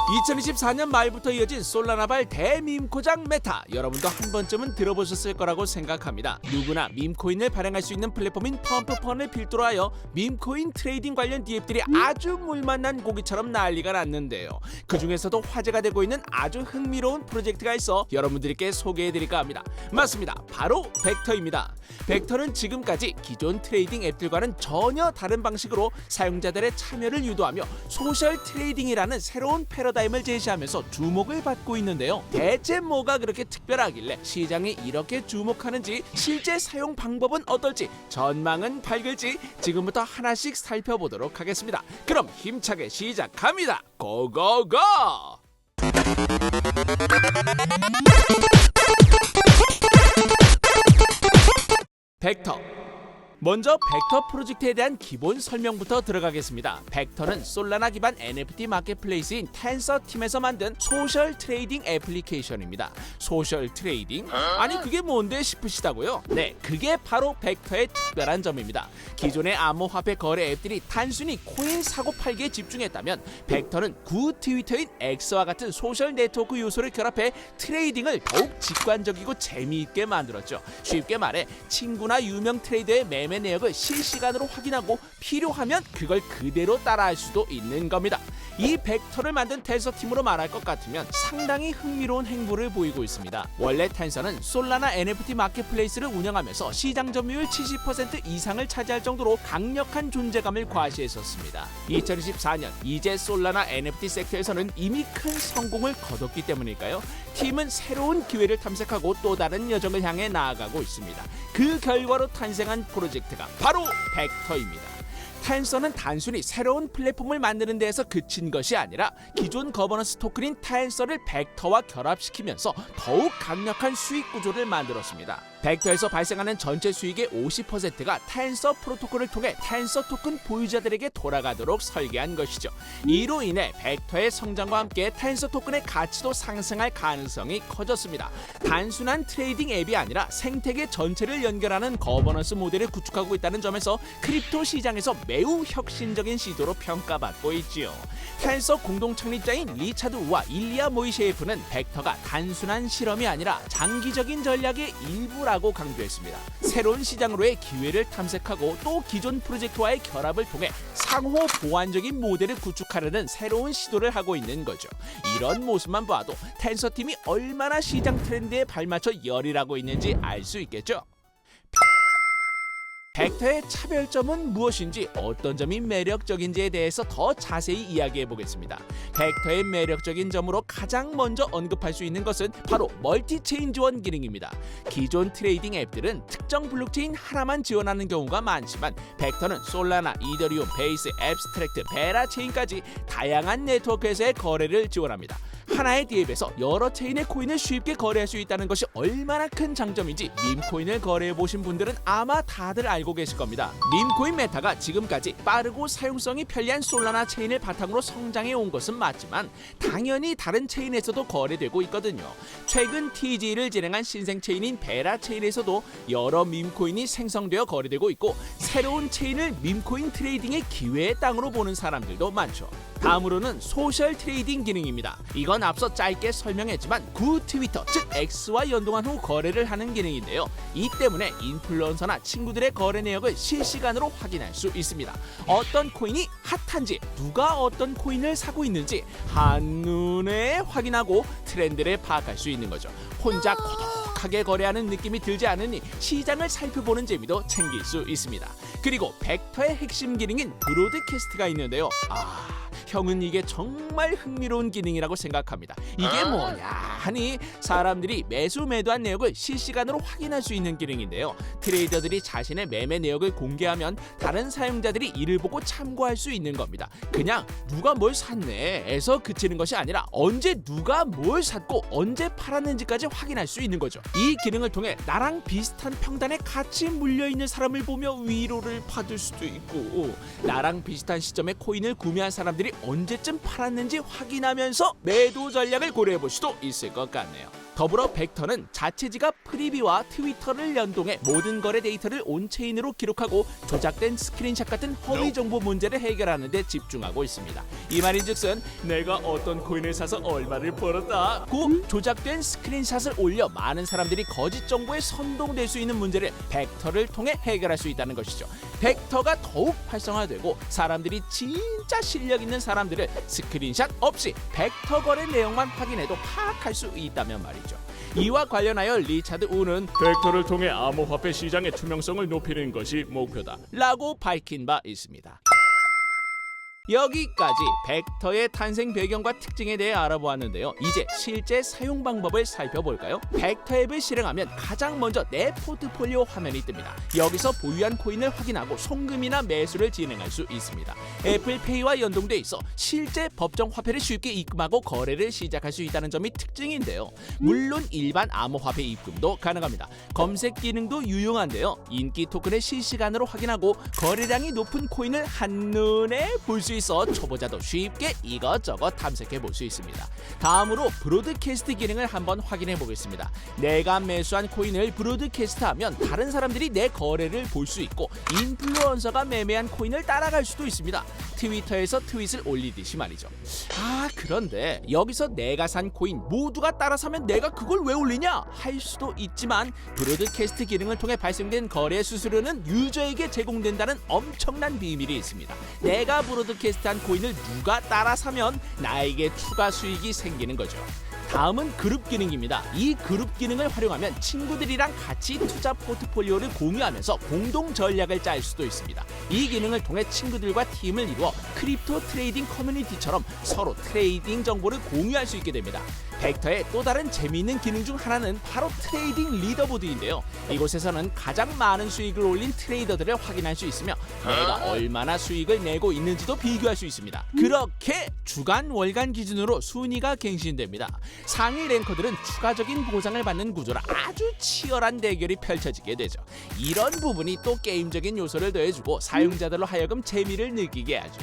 2024년 말부터 이어진 솔라나발 대밈코장 메타, 여러분도 한 번쯤은 들어보셨을 거라고 생각합니다. 누구나 밈코인을 발행할 수 있는 플랫폼인 펌프펀을 필두로 하여 밈코인 트레이딩 관련 DApp들이 아주 물만난 고기처럼 난리가 났는데요. 그 중에서도 화제가 되고 있는 아주 흥미로운 프로젝트가 있어 여러분들께 소개해드릴까 합니다. 맞습니다. 바로 벡터입니다. 벡터는 지금까지 기존 트레이딩 앱들과는 전혀 다른 방식으로 사용자들의 참여를 유도하며 소셜 트레이딩이라는 새로운 패러다임을 제시하면서 주목을 받고 있는데요. 대체 뭐가 그렇게 특별하길래 시장이 이렇게 주목하는지, 실제 사용 방법은 어떨지, 전망은 밝을지 지금부터 하나씩 살펴보도록 하겠습니다. 그럼 힘차게 시작합니다. 고고고! 벡터. 먼저 벡터 프로젝트에 대한 기본 설명부터 들어가겠습니다. 벡터는 솔라나 기반 NFT 마켓플레이스인 텐서팀에서 만든 소셜 트레이딩 애플리케이션입니다. 소셜 트레이딩? 아니 그게 뭔데 싶으시다고요? 네, 그게 바로 벡터의 특별한 점입니다. 기존의 암호화폐 거래 앱들이 단순히 코인 사고 팔기에 집중했다면 벡터는 구 트위터인 X와 같은 소셜 네트워크 요소를 결합해 트레이딩을 더욱 직관적이고 재미있게 만들었죠. 쉽게 말해 친구나 유명 트레이더의 매매 내역을 실시간으로 확인하고 필요하면 그걸 그대로 따라할 수도 있는 겁니다. 이 벡터를 만든 텐서팀으로 말할 것 같으면 상당히 흥미로운 행보를 보이고 있습니다. 원래 텐서는 솔라나 NFT 마켓플레이스를 운영하면서 시장 점유율 70% 이상을 차지할 정도로 강력한 존재감을 과시했었습니다. 2024년 이제 솔라나 NFT 섹터에서는 이미 큰 성공을 거뒀기 때문일까요? 팀은 새로운 기회를 탐색하고 또 다른 여정을 향해 나아가고 있습니다. 그 결과로 탄생한 프로젝트가 바로 벡터입니다. 텐서는 단순히 새로운 플랫폼을 만드는 데에서 그친 것이 아니라 기존 거버넌스 토큰인 텐서를 벡터와 결합시키면서 더욱 강력한 수익 구조를 만들었습니다. 벡터에서 발생하는 전체 수익의 50%가 텐서 프로토콜을 통해 텐서 토큰 보유자들에게 돌아가도록 설계한 것이죠. 이로 인해 벡터의 성장과 함께 텐서 토큰의 가치도 상승할 가능성이 커졌습니다. 단순한 트레이딩 앱이 아니라 생태계 전체를 연결하는 거버넌스 모델을 구축하고 있다는 점에서 크립토 시장에서 매우 혁신적인 시도로 평가받고 있지요. 텐서 공동 창립자인 리차드 우와 일리아 모이셰예프는 벡터가 단순한 실험이 아니라 장기적인 전략의 일부라고 강조했습니다. 새로운 시장으로의 기회를 탐색하고 또 기존 프로젝트와의 결합을 통해 상호 보완적인 모델을 구축하려는 새로운 시도를 하고 있는 거죠. 이런 모습만 봐도 텐서팀이 얼마나 시장 트렌드에 발맞춰 열일하고 있는지 알 수 있겠죠. 벡터의 차별점은 무엇인지, 어떤 점이 매력적인지에 대해서 더 자세히 이야기해 보겠습니다. 벡터의 매력적인 점으로 가장 먼저 언급할 수 있는 것은 바로 멀티체인 지원 기능입니다. 기존 트레이딩 앱들은 특정 블록체인 하나만 지원하는 경우가 많지만 벡터는 솔라나, 이더리움, 베이스, 앱스트랙트, 베라 체인까지 다양한 네트워크에서의 거래를 지원합니다. 하나의 DApp에서 여러 체인의 코인을 쉽게 거래할 수 있다는 것이 얼마나 큰 장점인지 밈코인을 거래해보신 분들은 아마 다들 알고 계실 겁니다. 밈코인 메타가 지금까지 빠르고 사용성이 편리한 솔라나 체인을 바탕으로 성장해 온 것은 맞지만 당연히 다른 체인에서도 거래되고 있거든요. 최근 TG를 진행한 신생 체인인 베라 체인에서도 여러 밈코인이 생성되어 거래되고 있고, 새로운 체인을 밈코인 트레이딩의 기회의 땅으로 보는 사람들도 많죠. 다음으로는 소셜 트레이딩 기능입니다. 이건 앞서 짧게 설명했지만 구 트위터, 즉 X와 연동한 후 거래를 하는 기능인데요. 이 때문에 인플루언서나 친구들의 거래 내역을 실시간으로 확인할 수 있습니다. 어떤 코인이 핫한지, 누가 어떤 코인을 사고 있는지 한눈에 확인하고 트렌드를 파악할 수 있는 거죠. 혼자 고독하게 거래하는 느낌이 들지 않으니 시장을 살펴보는 재미도 챙길 수 있습니다. 그리고 벡터의 핵심 기능인 브로드캐스트가 있는데요. 형은 이게 정말 흥미로운 기능이라고 생각합니다. 이게 뭐냐 하니 사람들이 매수 매도한 내역을 실시간으로 확인할 수 있는 기능인데요. 트레이더들이 자신의 매매 내역을 공개하면 다른 사용자들이 이를 보고 참고할 수 있는 겁니다. 그냥 누가 뭘 샀네에서 그치는 것이 아니라 언제 누가 뭘 샀고 언제 팔았는지까지 확인할 수 있는 거죠. 이 기능을 통해 나랑 비슷한 평단에 같이 물려있는 사람을 보며 위로를 받을 수도 있고, 나랑 비슷한 시점에 코인을 구매한 사람들이 언제쯤 팔았는지 확인하면서 매도 전략을 고려해 볼 수도 있을 것 같네요. 더불어 벡터는 자체 지갑 프리비와 트위터를 연동해 모든 거래 데이터를 온체인으로 기록하고 조작된 스크린샷 같은 허위 정보 문제를 해결하는 데 집중하고 있습니다. 이 말인즉슨 내가 어떤 코인을 사서 얼마를 벌었다 고 조작된 스크린샷을 올려 많은 사람들이 거짓 정보에 선동될 수 있는 문제를 벡터를 통해 해결할 수 있다는 것이죠. 벡터가 더욱 활성화되고 사람들이 진짜 실력 있는 사람들을 스크린샷 없이 벡터 거래 내용만 확인해도 파악할 수 있다면 말이죠. 이와 관련하여 리차드 우는 벡터를 통해 암호화폐 시장의 투명성을 높이는 것이 목표다 라고 밝힌 바 있습니다. 여기까지 벡터의 탄생 배경과 특징에 대해 알아보았는데요. 이제 실제 사용 방법을 살펴볼까요? 벡터 앱을 실행하면 가장 먼저 내 포트폴리오 화면이 뜹니다. 여기서 보유한 코인을 확인하고 송금이나 매수를 진행할 수 있습니다. 애플페이와 연동돼 있어 실제 법정 화폐를 쉽게 입금하고 거래를 시작할 수 있다는 점이 특징인데요. 물론 일반 암호화폐 입금도 가능합니다. 검색 기능도 유용한데요. 인기 토큰을 실시간으로 확인하고 거래량이 높은 코인을 한눈에 볼 수 있어 초보자도 쉽게 이것저것 탐색해 볼 수 있습니다. 다음으로 브로드캐스트 기능을 한번 확인해 보겠습니다. 내가 매수한 코인을 브로드캐스트하면 다른 사람들이 내 거래를 볼 수 있고 인플루언서가 매매한 코인을 따라갈 수도 있습니다. 트위터에서 트윗을 올리듯이 말이죠. 그런데 여기서 내가 산 코인 모두가 따라 사면 내가 그걸 왜 올리냐 할 수도 있지만 브로드캐스트 기능을 통해 발생된 거래 수수료는 유저에게 제공된다는 엄청난 비밀이 있습니다. 내가 브로드캐스트한 코인을 누가 따라 사면 나에게 추가 수익이 생기는 거죠. 다음은 그룹 기능입니다. 이 그룹 기능을 활용하면 친구들이랑 같이 투자 포트폴리오를 공유하면서 공동 전략을 짤 수도 있습니다. 이 기능을 통해 친구들과 팀을 이루어 크립토 트레이딩 커뮤니티처럼 서로 트레이딩 정보를 공유할 수 있게 됩니다. 벡터의 또 다른 재미있는 기능 중 하나는 바로 트레이딩 리더보드인데요. 이곳에서는 가장 많은 수익을 올린 트레이더들을 확인할 수 있으며 내가 얼마나 수익을 내고 있는지도 비교할 수 있습니다. 그렇게 주간, 월간 기준으로 순위가 갱신됩니다. 상위 랭커들은 추가적인 보상을 받는 구조라 아주 치열한 대결이 펼쳐지게 되죠. 이런 부분이 또 게임적인 요소를 더해주고 사용자들로 하여금 재미를 느끼게 하죠.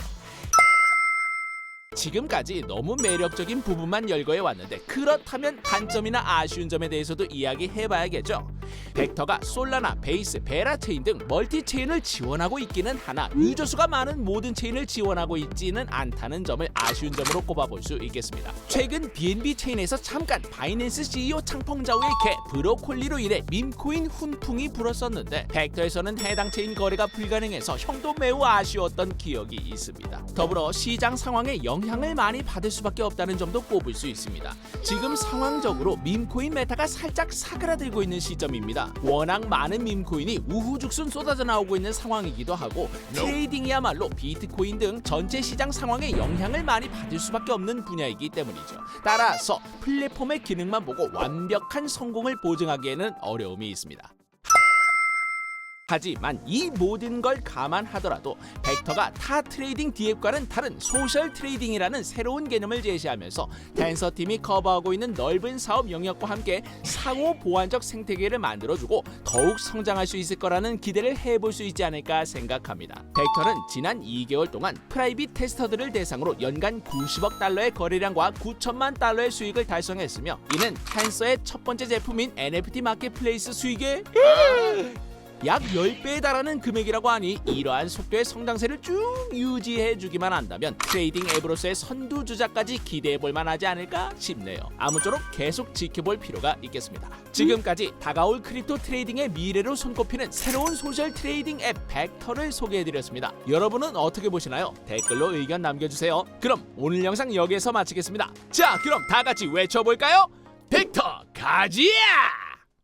지금까지 너무 매력적인 부분만 열거해 왔는데 그렇다면 단점이나 아쉬운 점에 대해서도 이야기해봐야겠죠. 벡터가 솔라나, 베이스, 베라 체인 등 멀티 체인을 지원하고 있기는 하나 유저 수가 많은 모든 체인을 지원하고 있지는 않다는 점을 아쉬운 점으로 꼽아볼 수 있겠습니다. 최근 BNB 체인에서 잠깐 바이낸스 CEO 창펑자오의 개 브로콜리로 인해 밈코인 훈풍이 불었었는데 벡터에서는 해당 체인 거래가 불가능해서 형도 매우 아쉬웠던 기억이 있습니다. 더불어 시장 상황에 영향을 많이 받을 수밖에 없다는 점도 꼽을 수 있습니다. 지금 상황적으로 밈코인 메타가 살짝 사그라들고 있는 시점입니다. 워낙 많은 밈코인이 우후죽순 쏟아져 나오고 있는 상황이기도 하고 트레이딩이야말로 비트코인 등 전체 시장 상황에 영향을 많이 받을 수밖에 없는 분야이기 때문이죠. 따라서 플랫폼의 기능만 보고 완벽한 성공을 보증하기에는 어려움이 있습니다. 하지만 이 모든 걸 감안하더라도 벡터가 타 트레이딩 D앱과는 다른 소셜 트레이딩이라는 새로운 개념을 제시하면서 텐서팀이 커버하고 있는 넓은 사업 영역과 함께 상호 보완적 생태계를 만들어주고 더욱 성장할 수 있을 거라는 기대를 해볼 수 있지 않을까 생각합니다. 벡터는 지난 2개월 동안 프라이빗 테스터들을 대상으로 연간 90억 달러의 거래량과 9천만 달러의 수익을 달성했으며 이는 텐서의 첫 번째 제품인 NFT 마켓플레이스 수익의 약 10배에 달하는 금액이라고 하니 이러한 속도의 성장세를 쭉 유지해주기만 한다면 트레이딩 앱으로서의 선두주자까지 기대해볼 만하지 않을까 싶네요. 아무쪼록 계속 지켜볼 필요가 있겠습니다. 지금까지 다가올 크립토 트레이딩의 미래로 손꼽히는 새로운 소셜 트레이딩 앱 벡터를 소개해드렸습니다. 여러분은 어떻게 보시나요? 댓글로 의견 남겨주세요. 그럼 오늘 영상 여기에서 마치겠습니다. 자, 그럼 다 같이 외쳐볼까요? 벡터 가지야!